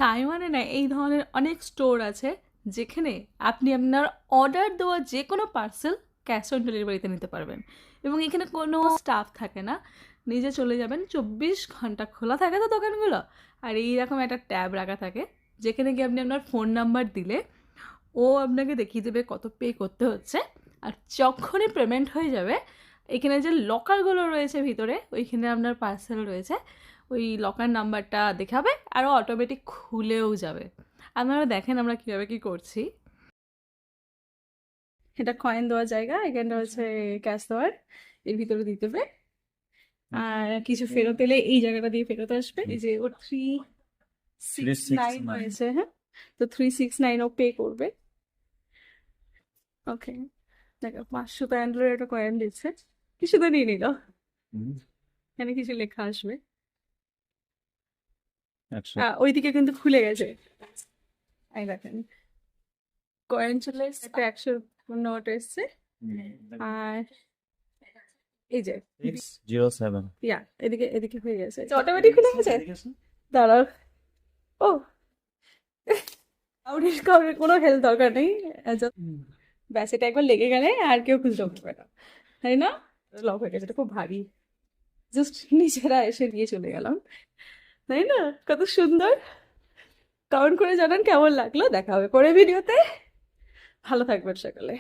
তাইওয়ানে না এই ধরনের অনেক স্টোর আছে যেখানে আপনি আপনার অর্ডার দেওয়া যে কোনো পার্সেল ক্যাশ অন ডেলিভারিতে নিতে পারবেন, এবং এখানে কোনো স্টাফ থাকে না, নিজে চলে যাবেন। 24 ঘন্টা খোলা থাকে তো দোকানগুলো, আর এইরকম একটা ট্যাব রাখা থাকে যেখানে গিয়ে আপনি আপনার ফোন নাম্বার দিলে ও আপনাকে দেখিয়ে দেবে কত পে করতে হচ্ছে। আর যখনই পেমেন্ট হয়ে যাবে, এখানে যে লকারগুলো রয়েছে ভিতরে, ওইখানে আপনার পার্সেল রয়েছে, ওই লকার নাম্বারটা দেখাবে আর অটোমেটিক খুলেও যাবে। আপনারা দেখেন আমরা কীভাবে কী করছি। এটা কয়েন দেওয়ার জায়গা, এখানটা হচ্ছে ক্যাশ দেওয়ার, এর ভিতরে দিতে হবে। আর কিছু ফেরত এলে এই জায়গাটা দিয়ে ফেরত আসবে। এই যে ও 369 হয়েছে, হ্যাঁ, তো 369 ও পে করবে। ওকে, দেখো 500 প্যান্ডেলের একটা কয়েন দিচ্ছে, কিছু তো নিয়ে নিল, এখানে কিছু লেখা আসবে। ওইদিকে কিন্তু খুলে গেছে, এই দেখেন কয়েন চলে এসছে, 100 নোট এসছে। আর এই যে 607 ইয়া এদিকে এদিকে হয়ে গেছে, অটোমেটিক খুলে গেছে। দাঁড়াও, ও কাউরের কোনো হেল্প দরকার নেই, ব্যাস এটা একবার লেগে গেলে আর কেউ খুঁজতে পারবে না, তাই না? লক হয়ে গেছে, এটা খুব ভারী, জাস্ট নিজেরা এসে দিয়ে চলে গেলাম, তাই না? কত সুন্দর। কমেন্ট করে জানান কেমন লাগলো, দেখা হবে পরের ভিডিওতে। ভালো থাকবেন সকালে।